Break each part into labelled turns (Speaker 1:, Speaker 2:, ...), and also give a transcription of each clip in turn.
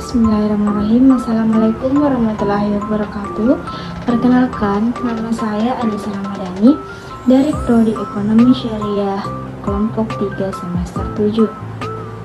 Speaker 1: Bismillahirrahmanirrahim. Assalamualaikum warahmatullahi wabarakatuh. Perkenalkan, nama saya Anissa Ramadhani dari Prodi Ekonomi Syariah kelompok 3 semester 7.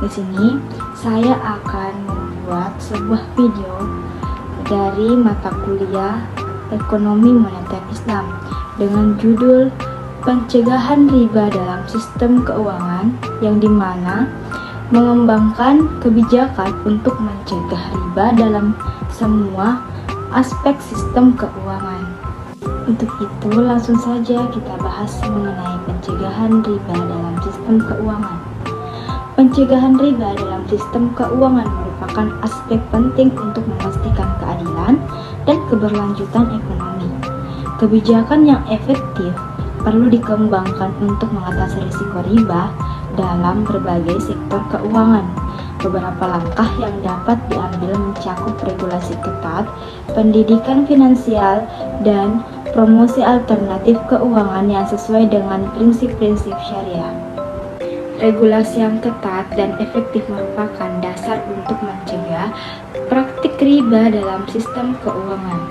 Speaker 1: Di sini saya akan membuat sebuah video dari mata kuliah Ekonomi Moneter Islam dengan judul Pencegahan Riba dalam Sistem Keuangan, yang dimana mengembangkan kebijakan untuk mencegah riba dalam semua aspek sistem keuangan. Untuk itu, langsung saja kita bahas mengenai pencegahan riba dalam sistem keuangan. Pencegahan riba dalam sistem keuangan merupakan aspek penting untuk memastikan keadilan dan keberlanjutan ekonomi. Kebijakan yang efektif perlu dikembangkan untuk mengatasi risiko riba dalam berbagai sektor keuangan. Beberapa langkah yang dapat diambil mencakup regulasi ketat, pendidikan finansial, dan promosi alternatif keuangan yang sesuai dengan prinsip-prinsip syariah. Regulasi yang ketat dan efektif merupakan dasar untuk mencegah praktik riba dalam sistem keuangan.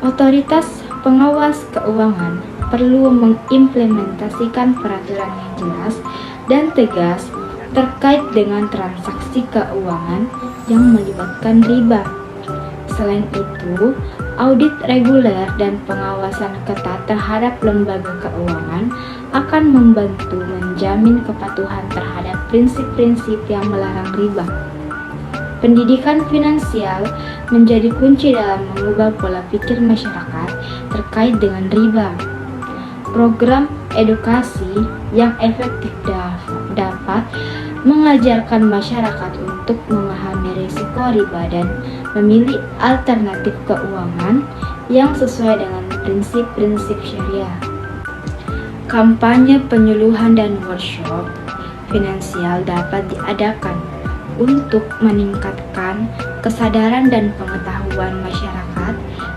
Speaker 1: Otoritas pengawas keuangan perlu mengimplementasikan peraturan yang jelas dan tegas terkait dengan transaksi keuangan yang melibatkan riba. Selain itu, audit reguler dan pengawasan ketat terhadap lembaga keuangan akan membantu menjamin kepatuhan terhadap prinsip-prinsip yang melarang riba. Pendidikan finansial menjadi kunci dalam mengubah pola pikir masyarakat terkait dengan riba. Program edukasi yang efektif dapat mengajarkan masyarakat untuk memahami risiko riba dan memilih alternatif keuangan yang sesuai dengan prinsip-prinsip syariah. Kampanye penyuluhan dan workshop finansial dapat diadakan untuk meningkatkan kesadaran dan pengetahuan masyarakat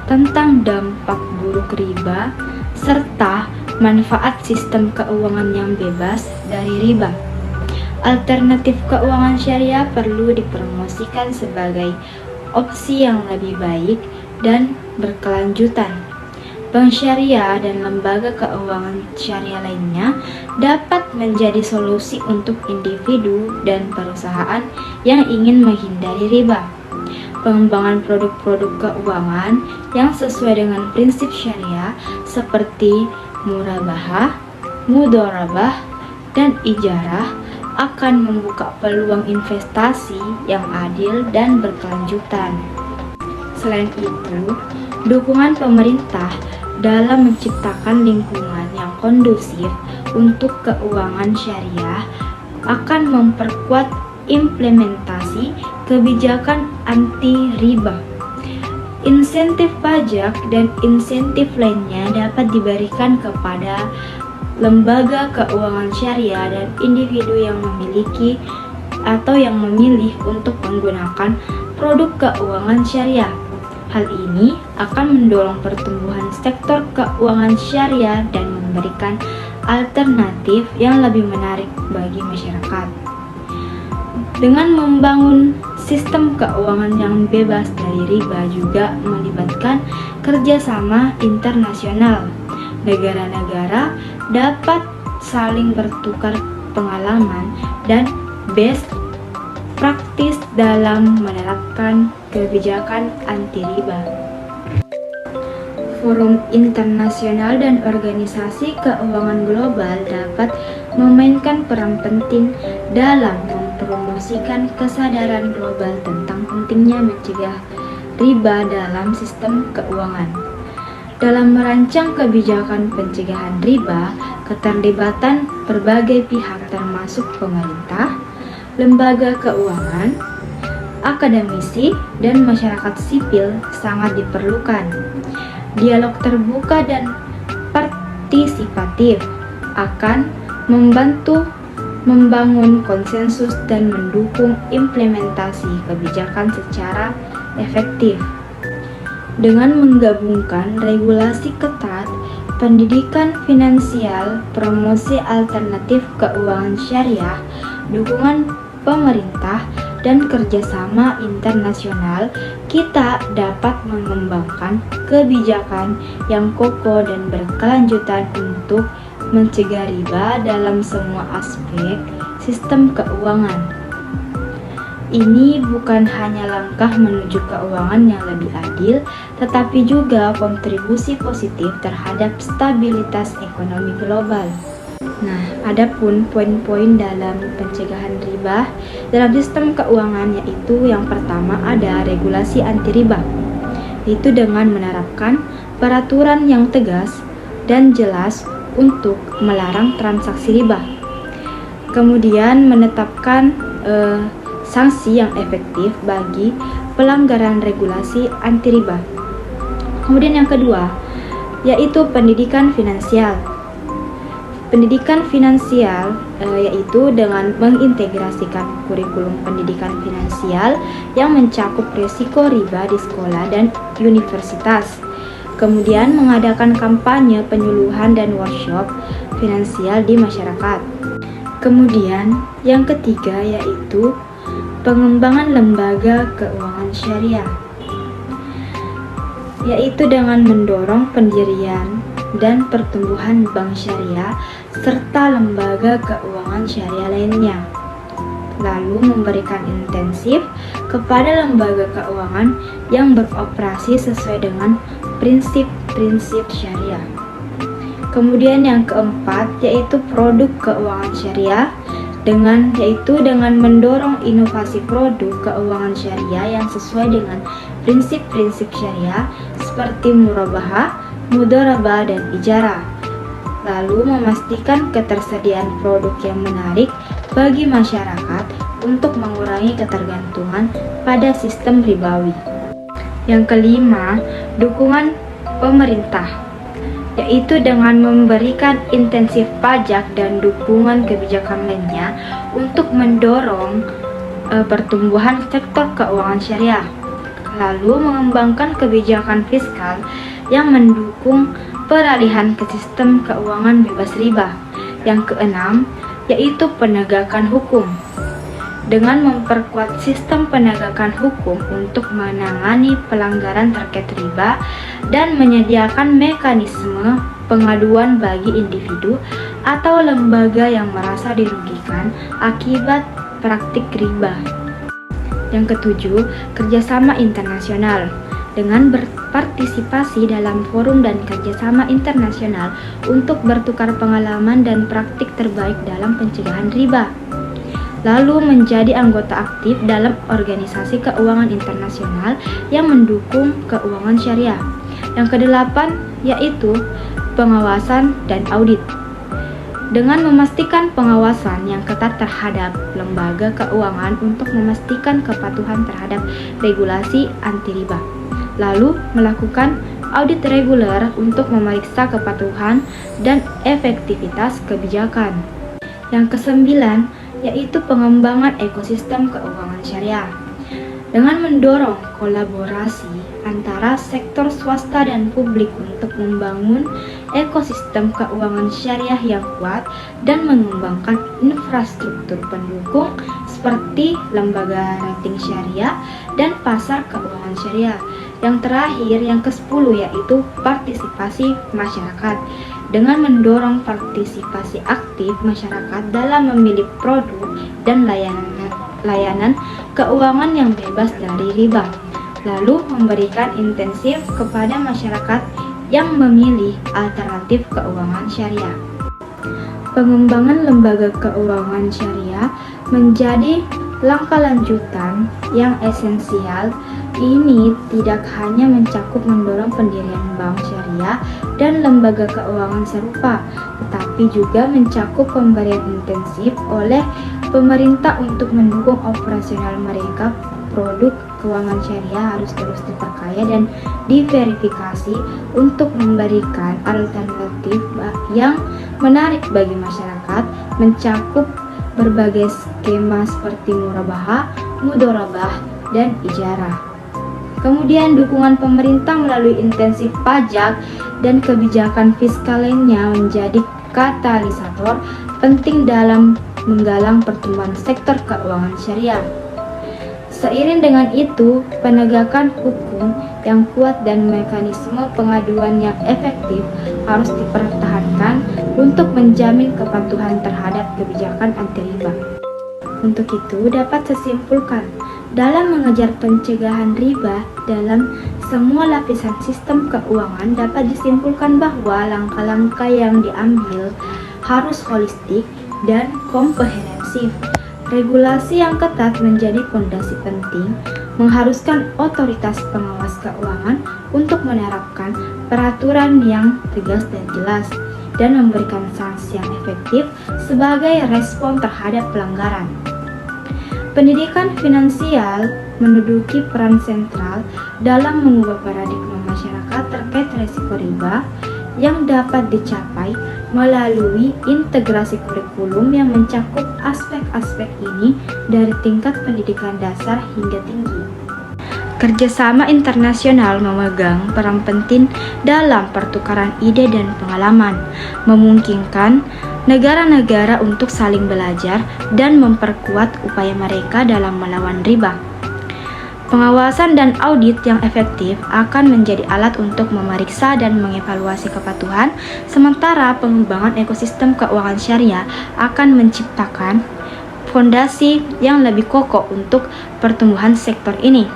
Speaker 1: tentang dampak buruk riba serta manfaat sistem keuangan yang bebas dari riba. Alternatif keuangan syariah perlu dipromosikan sebagai opsi yang lebih baik dan berkelanjutan. Bank syariah dan lembaga keuangan syariah lainnya dapat menjadi solusi untuk individu dan perusahaan yang ingin menghindari riba. Pengembangan produk-produk keuangan yang sesuai dengan prinsip syariah seperti murabahah, mudharabah, dan ijarah akan membuka peluang investasi yang adil dan berkelanjutan. Selain itu, dukungan pemerintah dalam menciptakan lingkungan yang kondusif untuk keuangan syariah akan memperkuat implementasi kebijakan anti riba. Insentif pajak dan insentif lainnya dapat diberikan kepada lembaga keuangan syariah dan individu yang memiliki atau yang memilih untuk menggunakan produk keuangan syariah. Hal ini akan mendorong pertumbuhan sektor keuangan syariah dan memberikan alternatif yang lebih menarik bagi masyarakat. Dengan membangun sistem keuangan yang bebas dari riba juga melibatkan kerjasama internasional. Negara-negara dapat saling bertukar pengalaman dan best practice dalam menerapkan kebijakan anti riba. Forum internasional dan organisasi keuangan global dapat memainkan peran penting dalam mempromosikan kesadaran global tentang pentingnya mencegah riba dalam sistem keuangan. Dalam merancang kebijakan pencegahan riba, keterlibatan berbagai pihak termasuk pemerintah, lembaga keuangan, akademisi, dan masyarakat sipil sangat diperlukan. Dialog terbuka dan partisipatif akan membantu membangun konsensus dan mendukung implementasi kebijakan secara efektif. Dengan menggabungkan regulasi ketat, pendidikan finansial, promosi alternatif keuangan syariah, dukungan pemerintah, dan kerjasama internasional, kita dapat mengembangkan kebijakan yang kokoh dan berkelanjutan untuk mencegah riba dalam semua aspek sistem keuangan. Ini bukan hanya langkah menuju keuangan yang lebih adil, tetapi juga kontribusi positif terhadap stabilitas ekonomi global. Nah, adapun poin-poin dalam pencegahan riba dalam sistem keuangan, yaitu yang pertama ada regulasi anti riba, yaitu dengan menerapkan peraturan yang tegas dan jelas untuk melarang transaksi riba. Kemudian menetapkan sanksi yang efektif bagi pelanggaran regulasi anti riba. Kemudian yang kedua, yaitu pendidikan finansial. Pendidikan finansial yaitu dengan mengintegrasikan kurikulum pendidikan finansial yang mencakup risiko riba di sekolah dan universitas. Kemudian mengadakan kampanye penyuluhan dan workshop finansial di masyarakat. Kemudian yang ketiga yaitu pengembangan lembaga keuangan syariah, yaitu dengan mendorong pendirian dan pertumbuhan bank syariah serta lembaga keuangan syariah lainnya. Lalu memberikan intensif kepada lembaga keuangan yang beroperasi sesuai dengan prinsip-prinsip syariah. Kemudian yang keempat yaitu produk keuangan syariah, yaitu dengan mendorong inovasi produk keuangan syariah yang sesuai dengan prinsip-prinsip syariah seperti murabahah, mudharabah, dan ijarah. Lalu memastikan ketersediaan produk yang menarik bagi masyarakat untuk mengurangi ketergantungan pada sistem ribawi. Yang kelima, dukungan pemerintah, yaitu dengan memberikan intensif pajak dan dukungan kebijakan lainnya untuk mendorong pertumbuhan sektor keuangan syariah. Lalu mengembangkan kebijakan fiskal yang mendukung peralihan ke sistem keuangan bebas riba. Yang keenam, yaitu penegakan hukum. Dengan memperkuat sistem penegakan hukum untuk menangani pelanggaran terkait riba dan menyediakan mekanisme pengaduan bagi individu atau lembaga yang merasa dirugikan akibat praktik riba. Yang ketujuh, kerjasama internasional. Dengan berpartisipasi dalam forum dan kerjasama internasional untuk bertukar pengalaman dan praktik terbaik dalam pencegahan riba. Lalu menjadi anggota aktif dalam organisasi keuangan internasional yang mendukung keuangan syariah. Yang kedelapan yaitu pengawasan dan audit. Dengan memastikan pengawasan yang ketat terhadap lembaga keuangan untuk memastikan kepatuhan terhadap regulasi anti riba. Lalu melakukan audit reguler untuk memeriksa kepatuhan dan efektivitas kebijakan. Yang kesembilan yaitu pengembangan ekosistem keuangan syariah. Dengan mendorong kolaborasi antara sektor swasta dan publik untuk membangun ekosistem keuangan syariah yang kuat dan mengembangkan infrastruktur pendukung seperti lembaga rating syariah dan pasar keuangan syariah. Yang terakhir, yang ke-10 yaitu partisipasi masyarakat. Dengan mendorong partisipasi aktif masyarakat dalam memilih produk dan layanan keuangan yang bebas dari riba. Lalu memberikan intensif kepada masyarakat yang memilih alternatif keuangan syariah. Pengembangan lembaga keuangan syariah menjadi langkah lanjutan yang esensial. Ini tidak hanya mencakup mendorong pendirian bank syariah dan lembaga keuangan serupa, tetapi juga mencakup pemberian intensif oleh pemerintah untuk mendukung operasional mereka produk keuangan syariah harus terus diperkaya dan diverifikasi untuk memberikan alternatif yang menarik bagi masyarakat, mencakup berbagai skema seperti murabahah, mudorabah, dan ijarah. Kemudian dukungan pemerintah melalui intensif pajak dan kebijakan fiskal lainnya menjadi katalisator penting dalam menggalang pertumbuhan sektor keuangan syariah. Seiring dengan itu, penegakan hukum yang kuat dan mekanisme pengaduan yang efektif harus dipertahankan untuk menjamin kepatuhan terhadap kebijakan anti riba. Untuk itu, dapat saya simpulkan, dalam mengejar pencegahan riba dalam semua lapisan sistem keuangan dapat disimpulkan bahwa langkah-langkah yang diambil harus holistik dan komprehensif. Regulasi yang ketat menjadi fondasi penting, mengharuskan otoritas pengawas keuangan untuk menerapkan peraturan yang tegas dan jelas, dan memberikan sanksi yang efektif sebagai respon terhadap pelanggaran. Pendidikan finansial menduduki peran sentral dalam mengubah paradigma masyarakat terkait risiko riba yang dapat dicapai melalui integrasi kurikulum yang mencakup aspek-aspek ini dari tingkat pendidikan dasar hingga tinggi. Kerjasama internasional memegang peran penting dalam pertukaran ide dan pengalaman, memungkinkan negara-negara untuk saling belajar dan memperkuat upaya mereka dalam melawan riba. Pengawasan dan audit yang efektif akan menjadi alat untuk memeriksa dan mengevaluasi kepatuhan, sementara pengembangan ekosistem keuangan syariah akan menciptakan fondasi yang lebih kokoh untuk pertumbuhan sektor ini.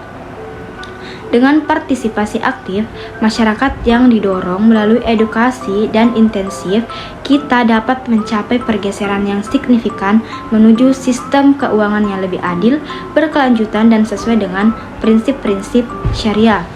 Speaker 1: Dengan partisipasi aktif masyarakat yang didorong melalui edukasi dan intensif, kita dapat mencapai pergeseran yang signifikan menuju sistem keuangan yang lebih adil, berkelanjutan, dan sesuai dengan prinsip-prinsip syariah.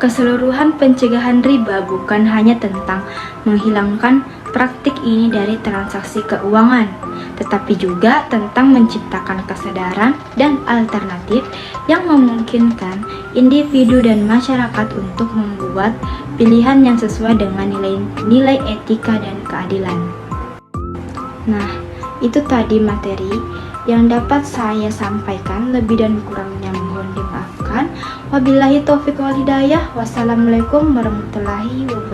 Speaker 1: Keseluruhan pencegahan riba bukan hanya tentang menghilangkan praktik ini dari transaksi keuangan, tetapi juga tentang menciptakan kesadaran dan alternatif yang memungkinkan individu dan masyarakat untuk membuat pilihan yang sesuai dengan nilai etika dan keadilan. Nah, itu tadi materi yang dapat saya sampaikan, lebih dan kurangnya mohon dimaafkan. Wabillahi taufiq wal hidayah. Wassalamualaikum warahmatullahi wabarakatuh.